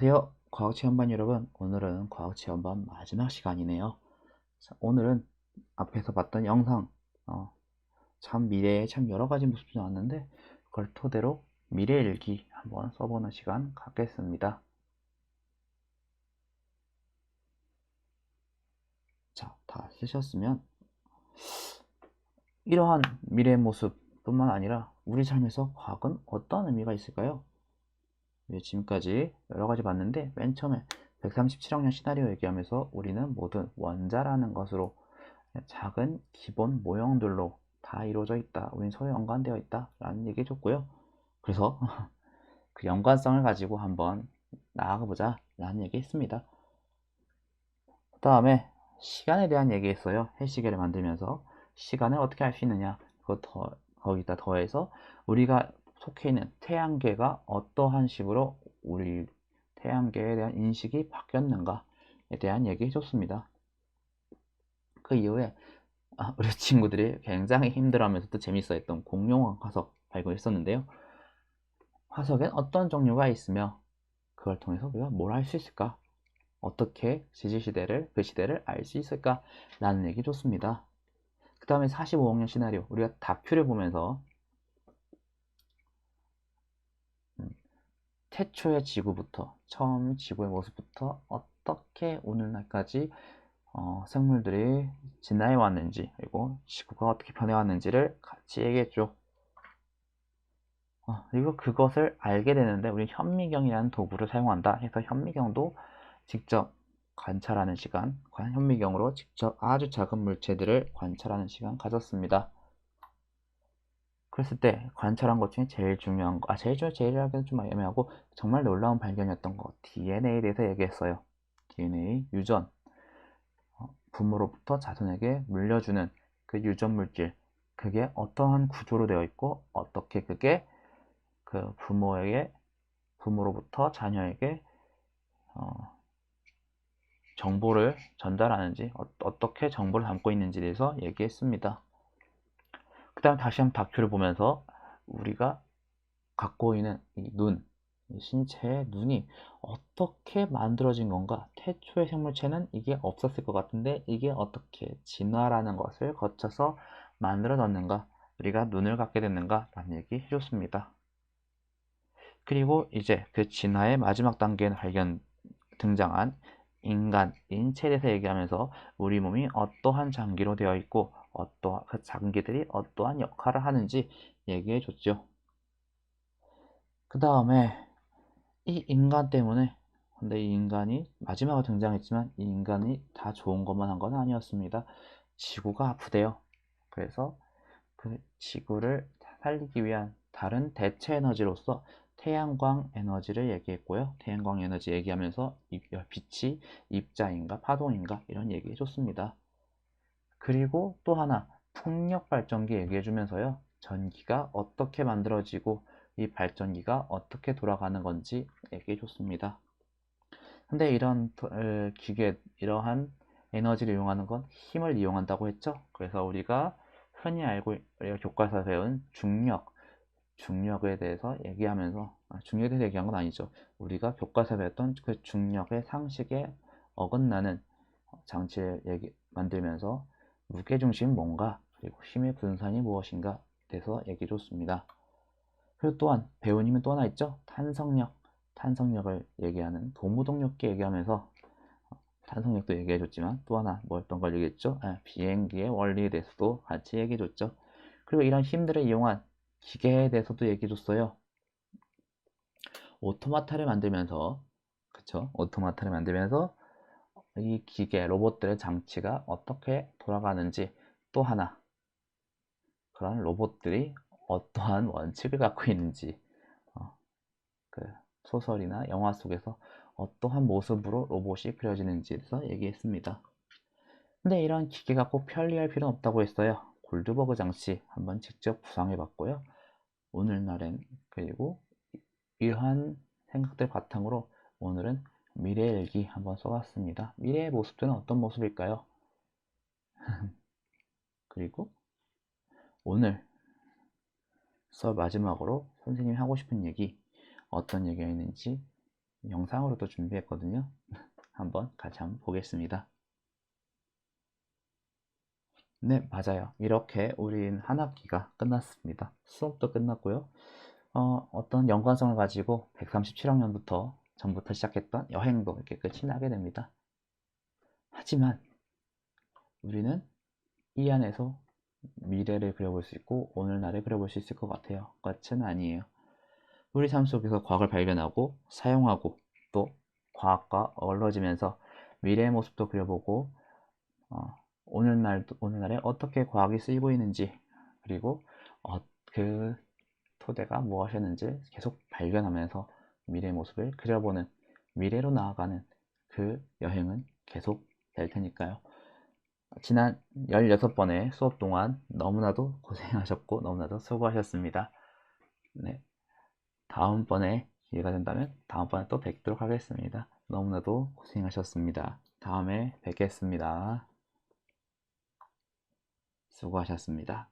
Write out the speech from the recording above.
안녕하세요. 과학체험반 여러분. 오늘은 과학체험반 마지막 시간이네요. 자, 오늘은 앞에서 봤던 영상, 참 미래에 참 여러 가지 모습이 나왔는데 그걸 토대로 미래 일기 한번 써보는 시간 갖겠습니다. 자, 다 쓰셨으면 이러한 미래의 모습뿐만 아니라 우리 삶에서 과학은 어떤 의미가 있을까요? 지금까지 여러 가지 봤는데 맨 처음에 137억 년 시나리오 얘기하면서 우리는 모든 원자라는 것으로 작은 기본 모형들로 다 이루어져 있다. 우린 서로 연관되어 있다. 라는 얘기 해줬고요. 그래서 그 연관성을 가지고 한번 나아가 보자. 라는 얘기 했습니다. 그 다음에 시간에 대한 얘기 했어요. 해시계를 만들면서 시간을 어떻게 알 수 있느냐. 거기다 더해서 우리가 속해 있는 태양계가 어떠한 식으로 우리 태양계에 대한 인식이 바뀌었는가에 대한 얘기 해줬습니다. 그 이후에 우리 친구들이 굉장히 힘들어하면서도 재밌어했던 공룡 화석 발굴했었는데요. 화석엔 어떤 종류가 있으며 그걸 통해서 우리가 뭘 할 수 있을까? 어떻게 지질시대를 그 시대를 알 수 있을까? 라는 얘기 좋습니다. 그 다음에 45억 년 시나리오 우리가 다큐를 보면서 태초의 지구부터 처음 지구의 모습부터 어떻게 오늘날까지 생물들이 진화해 왔는지 그리고 지구가 어떻게 변해왔는지를 같이 얘기했죠. 그리고 그것을 알게 되는데 우리 현미경이라는 도구를 사용한다 해서 현미경도 직접 관찰하는 시간, 현미경으로 직접 아주 작은 물체들을 관찰하는 시간 가졌습니다. 그랬을 때 관찰한 것 중에 제일 중요한 거, 제일이라기는 좀 애매하고 정말 놀라운 발견이었던 거, DNA에 대해서 얘기했어요. DNA 유전, 부모로부터 자손에게 물려주는 그 유전 물질, 그게 어떠한 구조로 되어 있고 어떻게 그게 그 부모로부터 자녀에게 정보를 전달하는지 어떻게 정보를 담고 있는지에 대해서 얘기했습니다. 그 다음 다시 한번 다큐를 보면서 우리가 갖고 있는 이 눈, 이 신체의 눈이 어떻게 만들어진 건가? 태초의 생물체는 이게 없었을 것 같은데 이게 어떻게 진화라는 것을 거쳐서 만들어졌는가? 우리가 눈을 갖게 됐는가? 라는 얘기 해줬습니다. 그리고 이제 그 진화의 마지막 단계에 등장한 인간, 인체에 대해서 얘기하면서 우리 몸이 어떠한 장기로 되어 있고 그 장기들이 어떠한 역할을 하는지 얘기해 줬죠. 그 다음에 이 인간 때문에 근데 이 인간이 마지막으로 등장했지만 이 인간이 다 좋은 것만 한 건 아니었습니다. 지구가 아프대요. 그래서 그 지구를 살리기 위한 다른 대체 에너지로서 태양광 에너지를 얘기했고요. 태양광 에너지 얘기하면서 빛이 입자인가 파동인가 이런 얘기 해줬습니다. 그리고 또 하나 풍력 발전기 얘기해주면서요. 전기가 어떻게 만들어지고 이 발전기가 어떻게 돌아가는 건지 얘기해줬습니다. 근데 이런 이러한 에너지를 이용하는 건 힘을 이용한다고 했죠. 그래서 우리가 흔히 우리가 교과서에서 배운 중력에 대해서 얘기하면서 중력에 대해서 얘기한 건 아니죠. 우리가 교과서에 배웠던 그 중력의 상식에 어긋나는 장치를 만들면서 무게중심은 뭔가 그리고 힘의 분산이 무엇인가 대해서 얘기해 줬습니다. 그리고 또한 배운 힘은 또 하나 있죠. 탄성력을 얘기하는 고무동력계 얘기하면서 탄성력도 얘기해줬지만 또 하나 뭐였던 걸 얘기했죠. 비행기의 원리에 대해서도 같이 얘기해줬죠. 그리고 이런 힘들을 이용한 기계에 대해서도 얘기해줬어요. 오토마타를 만들면서 그쵸? 오토마타를 만들면서 이 기계, 로봇들의 장치가 어떻게 돌아가는지 또 하나 그런 로봇들이 어떠한 원칙을 갖고 있는지 그 소설이나 영화 속에서 어떠한 모습으로 로봇이 그려지는지에 대해서 얘기했습니다. 근데 이런 기계가 꼭 편리할 필요는 없다고 했어요. 골드버그 장치 한번 직접 구상해 봤고요. 오늘날엔 그리고 이러한 생각들 바탕으로 오늘은 미래일기 한번 써봤습니다. 미래의 모습들은 어떤 모습일까요? 그리고 오늘 수업 마지막으로 선생님이 하고 싶은 얘기 어떤 얘기가 있는지 영상으로도 준비했거든요. 한번 같이 한번 보겠습니다. 네, 맞아요. 이렇게 우린 한 학기가 끝났습니다. 수업도 끝났고요. 어떤 연관성을 가지고 137학년부터 전부터 시작했던 여행도 이렇게 끝이 나게 됩니다. 하지만 우리는 이 안에서 미래를 그려볼 수 있고 오늘날을 그려볼 수 있을 것 같아요. 끝은 아니에요. 우리 삶 속에서 과학을 발견하고 사용하고 또 과학과 어우러지면서 미래의 모습도 그려보고 오늘날에 어떻게 과학이 쓰이고 있는지 그리고 그 토대가 무엇이었는지 계속 발견하면서 미래의 모습을 그려보는 미래로 나아가는 그 여행은 계속 될 테니까요. 지난 16번의 수업 동안 너무나도 고생하셨고 너무나도 수고하셨습니다. 네, 다음번에 기회가 된다면 다음번에 또 뵙도록 하겠습니다. 너무나도 고생하셨습니다. 다음에 뵙겠습니다. 수고하셨습니다.